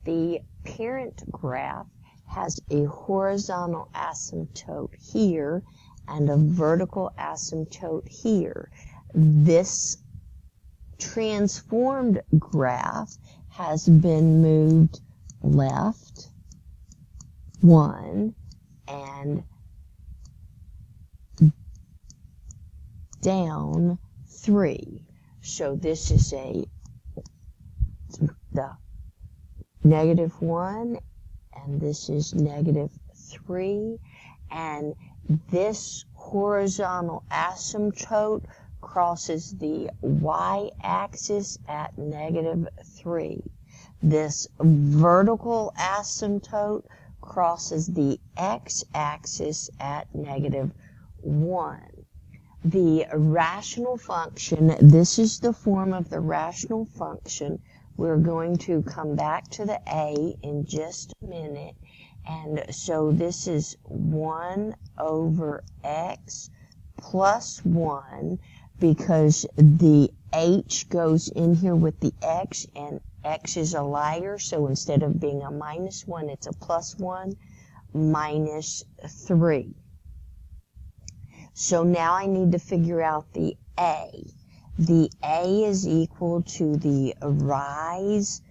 The parent graph has a horizontal asymptote here and a vertical asymptote here. This transformed graph has been moved left 1 and down 3. So this is the -1 and this is -3, and this horizontal asymptote crosses the y-axis at -3. This vertical asymptote crosses the x-axis at -1. The rational function, this is the form of the rational function. We're going to come back to the a in just a minute. And so this is 1 over x plus 1, because the h goes in here with the x, and x is a liar, so instead of being a -1, it's a +1, minus 3. So now I need to figure out the a. The a is equal to the rise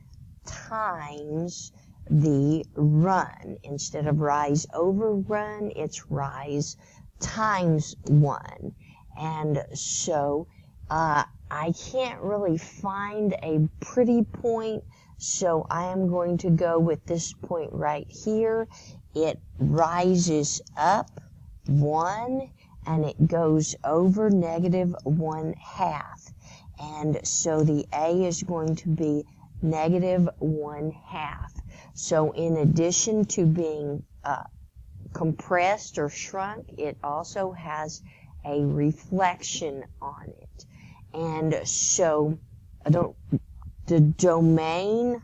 times the run. Instead of rise over run, it's rise times 1. And so I can't really find a pretty point, so I am going to go with this point right here. It rises up 1 and it goes over -1/2. And so the a is going to be -1/2. So in addition to being compressed or shrunk, it also has a reflection on it. And so the domain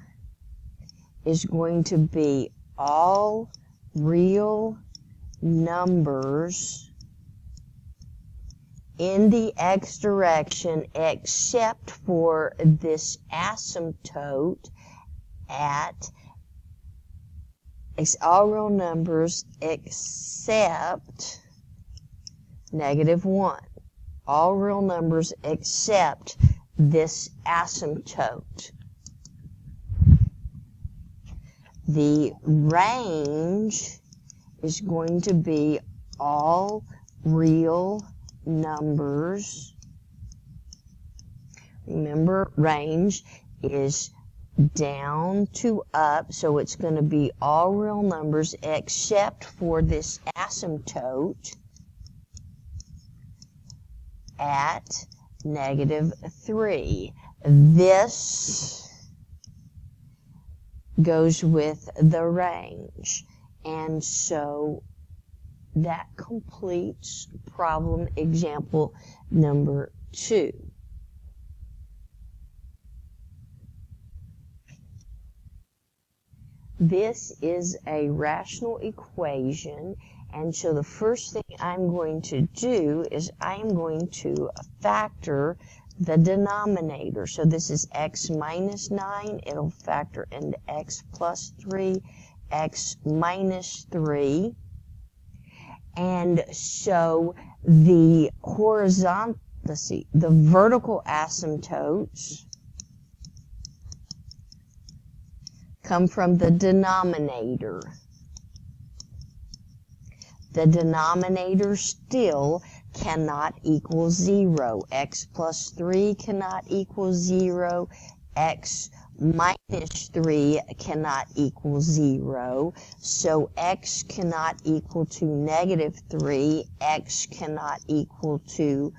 is going to be all real numbers in the x direction except for this asymptote at all real numbers except -1. All real numbers except this asymptote. The range is going to be all real numbers. Remember, range is down to up, so it's going to be all real numbers except for this asymptote at -3. This goes with the range, and so that completes problem example number 2. This is a rational equation, and so the first thing I'm going to do is I am going to factor the denominator. So this is x minus 9. It'll factor into x plus 3, x minus 3. And so the vertical asymptotes come from the denominator. The denominator still cannot equal 0. X plus 3 cannot equal 0. X minus 3 cannot equal 0. So x cannot equal to -3. X cannot equal to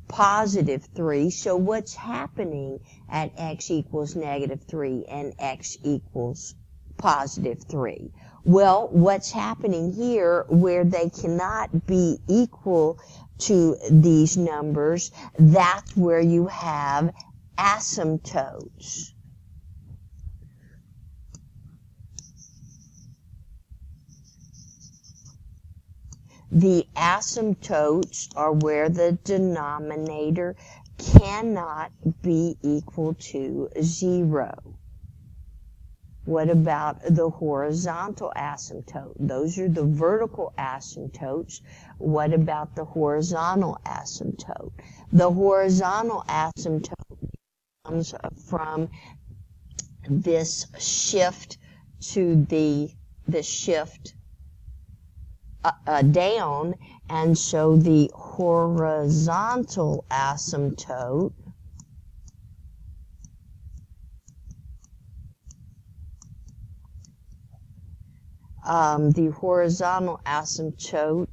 +3. So what's happening at x equals -3 and x equals +3? Well, what's happening here where they cannot be equal to these numbers, that's where you have asymptotes. The asymptotes are where the denominator cannot be equal to 0. What about the horizontal asymptote? Those are the vertical asymptotes. What about the horizontal asymptote? The horizontal asymptote comes from this shift to the shift down, and so the horizontal asymptote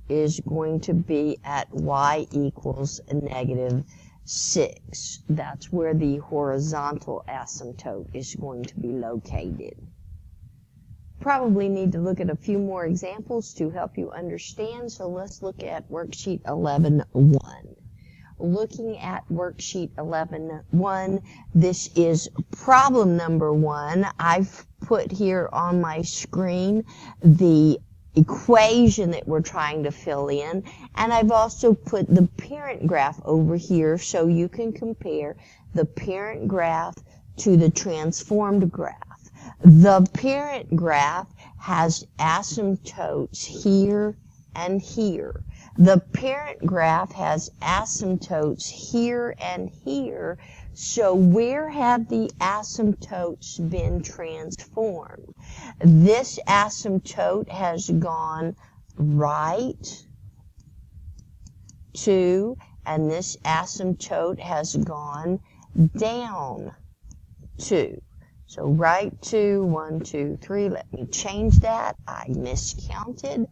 is going to be at y equals -6. That's where the horizontal asymptote is going to be located. Probably need to look at a few more examples to help you understand, so let's look at worksheet 11.1. Looking at worksheet 11.1, this is problem number 1. I've put here on my screen the equation that we're trying to fill in, and I've also put the parent graph over here so you can compare the parent graph to the transformed graph. The parent graph has asymptotes here and here. The parent graph has asymptotes here and here. So where have the asymptotes been transformed? This asymptote has gone right 2, and this asymptote has gone down 2. So right 2, 1, 2, 3. Let me change that. I miscounted.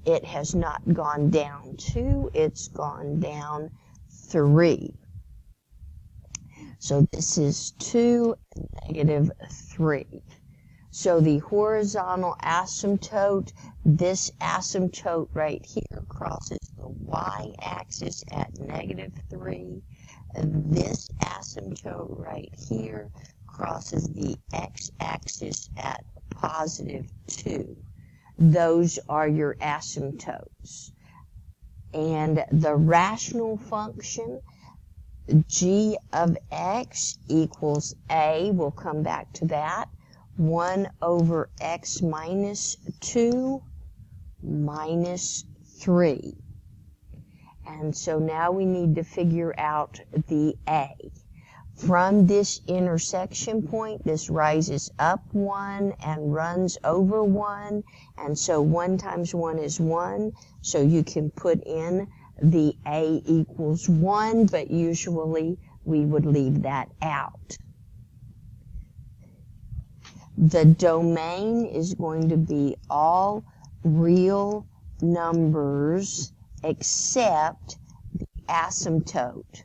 It has not gone down 2. It's gone down 3. So this is 2 and -3. So the horizontal asymptote, this asymptote right here crosses the y-axis at -3. This asymptote right here crosses the x-axis at +2. Those are your asymptotes. And the rational function, g of x equals a, we'll come back to that, 1 over x minus 2 minus 3. And so now we need to figure out the a. From this intersection point, this rises up 1 and runs over 1, and so 1 times 1 is 1, so you can put in the a equals 1, but usually we would leave that out. The domain is going to be all real numbers except the asymptote.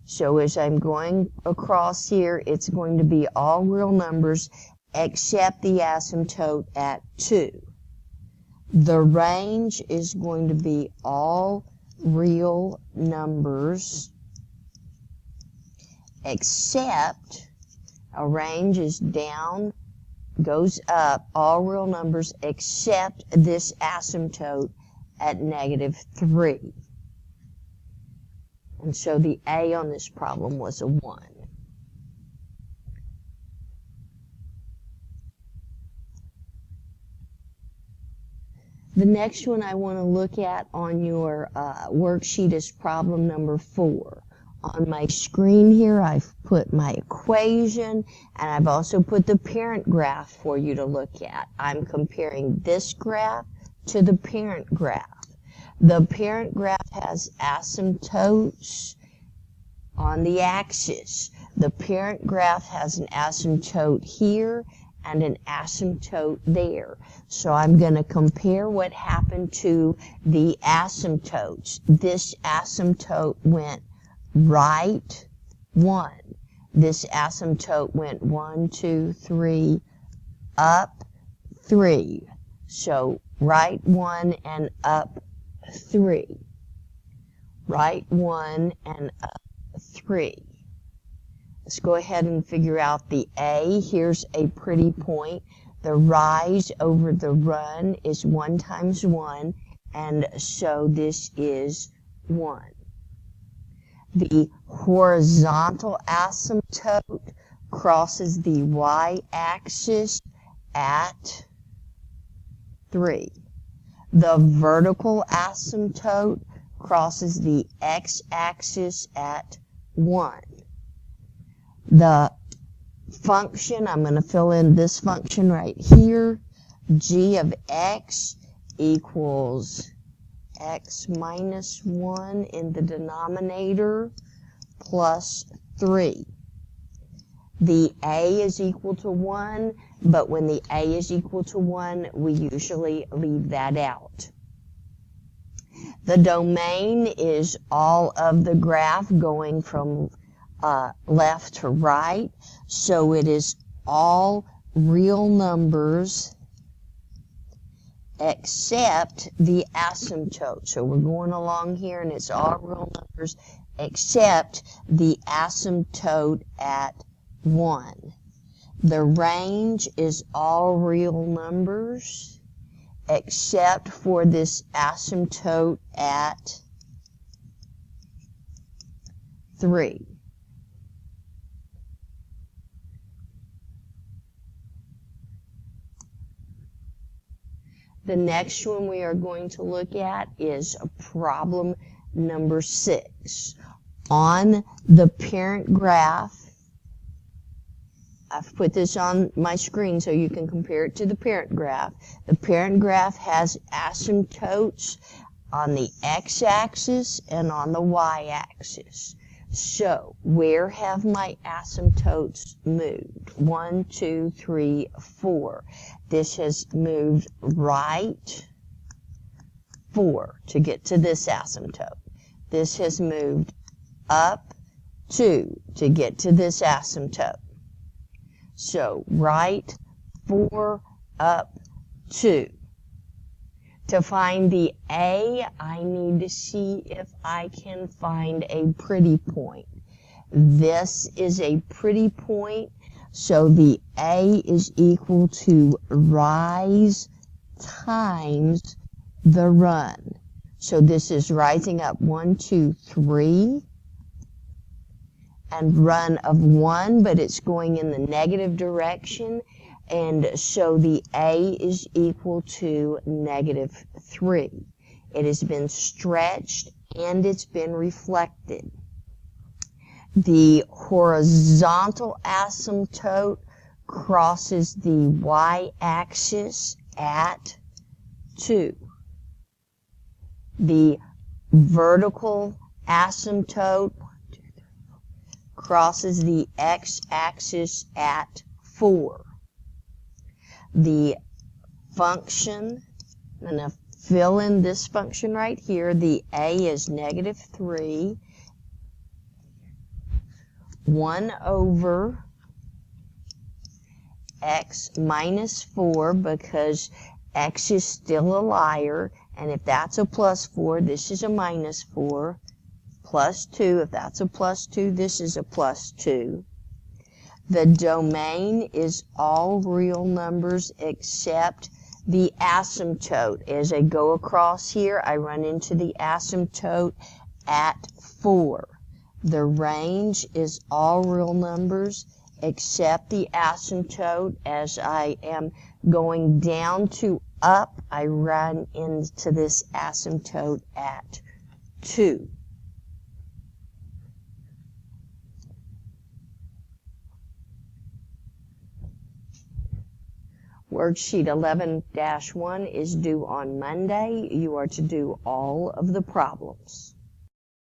So as I'm going across here, it's going to be all real numbers except the asymptote at 2. The range is going to be all real numbers except, a range is down, goes up, all real numbers except this asymptote at -3. And so the a on this problem was a 1. The next one I want to look at on your worksheet is problem number 4. On my screen here, I've put my equation, and I've also put the parent graph for you to look at. I'm comparing this graph to the parent graph. The parent graph has asymptotes on the axis. The parent graph has an asymptote here and an asymptote there. So I'm going to compare what happened to the asymptotes. This asymptote went right 1. This asymptote went 1, 2, 3, up 3. So right 1 and up 3. Right 1 and up 3. Let's go ahead and figure out the a. Here's a pretty point. The rise over the run is 1 times 1, and so this is 1. The horizontal asymptote crosses the y-axis at 3. The vertical asymptote crosses the x-axis at 1. The function, I'm going to fill in this function right here, g of x equals x minus 1 in the denominator plus 3. The a is equal to 1, but when the a is equal to 1, we usually leave that out. The domain is all of the graph going from left to right, so it is all real numbers except the asymptote. So we're going along here and it's all real numbers except the asymptote at 1. The range is all real numbers except for this asymptote at 3. The next one we are going to look at is problem number 6. On the parent graph, I've put this on my screen so you can compare it to the parent graph. The parent graph has asymptotes on the x-axis and on the y-axis. So, where have my asymptotes moved? 1, 2, 3, 4. This has moved right 4 to get to this asymptote. This has moved up 2 to get to this asymptote. So, right 4, up 2. To find the A, I need to see if I can find a pretty point. This is a pretty point, so the A is equal to rise times the run. So this is rising up 1, 2, 3, and run of 1, but it's going in the negative direction. And so the A is equal to -3. It has been stretched and it's been reflected. The horizontal asymptote crosses the y-axis at 2. The vertical asymptote crosses the x-axis at 4. The function, I'm going to fill in this function right here. The A is -3, 1 over x minus 4, because x is still a liar, and if that's a plus 4, this is a minus 4, plus 2, if that's a plus 2, this is a plus 2. The domain is all real numbers except the asymptote. As I go across here, I run into the asymptote at 4. The range is all real numbers except the asymptote. As I am going down to up, I run into this asymptote at 2. Worksheet 11-1 is due on Monday. You are to do all of the problems.